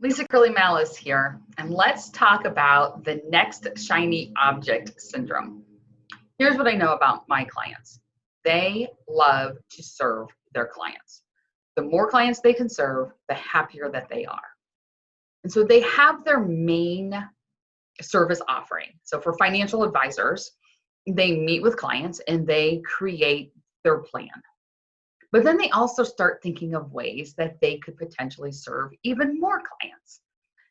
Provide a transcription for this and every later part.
Lisa Crilley Mallis here, and let's talk about the next shiny object syndrome. Here's what I know about my clients. They love to serve their clients. The more clients they can serve, the happier that they are. And so they have their main service offering. So for financial advisors, they meet with clients and they create their plan. But then they also start thinking of ways that they could potentially serve even more clients.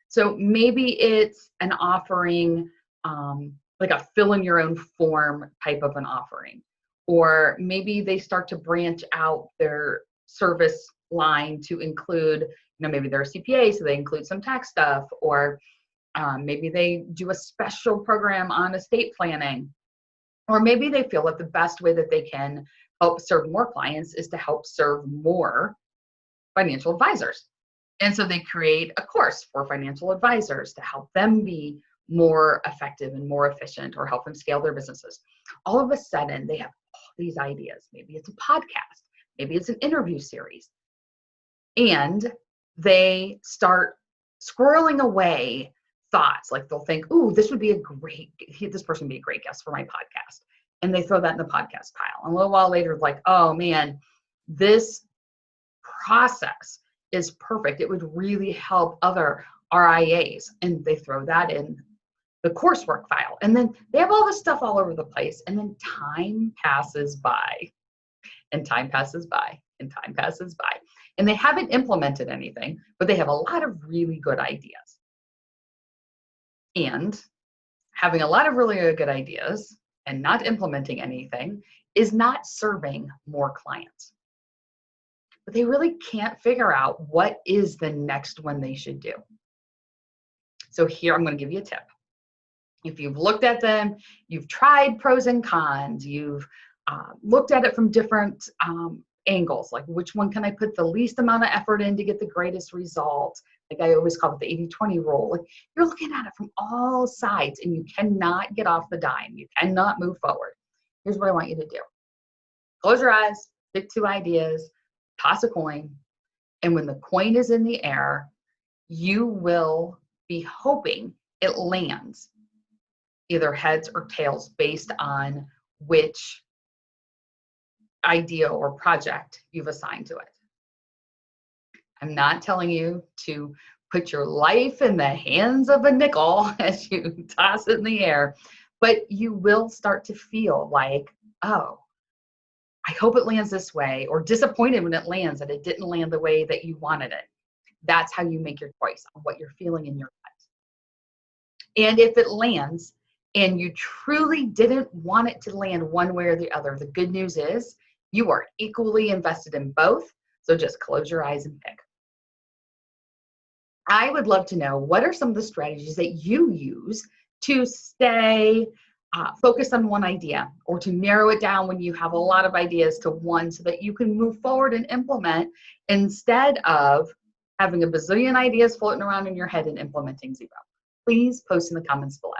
So maybe it's an offering, like a fill in your own form type of an offering. Or maybe they start to branch out their service line to include, maybe they're a CPA, so they include some tax stuff, or maybe they do a special program on estate planning. Or maybe they feel that the best way that they can help serve more clients is to help serve more financial advisors. And so they create a course for financial advisors to help them be more effective and more efficient, or help them scale their businesses. All of a sudden, they have all these ideas. Maybe it's a podcast, maybe it's an interview series. And they start squirreling away thoughts. Like they'll think, ooh, this person would be a great guest for my podcast. And they throw that in the podcast pile. And a little while later, like, oh man, this process is perfect. It would really help other RIAs. And they throw that in the coursework file. And then they have all this stuff all over the place. And then time passes by, and time passes by, and time passes by. And they haven't implemented anything, but they have a lot of really good ideas. And having a lot of really good ideas and not implementing anything is not serving more clients. But they really can't figure out what is the next one they should do. So here, I'm going to give you a tip. If you've looked at them, you've tried pros and cons, you've looked at it from different angles, like which one can I put the least amount of effort in to get the greatest result? Like I always call it the 80-20 rule. Like you're looking at it from all sides and you cannot get off the dime. You cannot move forward. Here's what I want you to do. Close your eyes, pick two ideas, toss a coin, and when the coin is in the air, you will be hoping it lands either heads or tails based on which idea or project you've assigned to it. I'm not telling you to put your life in the hands of a nickel as you toss it in the air, but you will start to feel like, oh, I hope it lands this way, or disappointed when it lands that it didn't land the way that you wanted it. That's how you make your choice on what you're feeling in your gut. And if it lands and you truly didn't want it to land one way or the other, the good news is you are equally invested in both. So just close your eyes and pick. I would love to know, what are some of the strategies that you use to stay focused on one idea, or to narrow it down when you have a lot of ideas to one, so that you can move forward and implement instead of having a bazillion ideas floating around in your head and implementing zero. Please post in the comments below.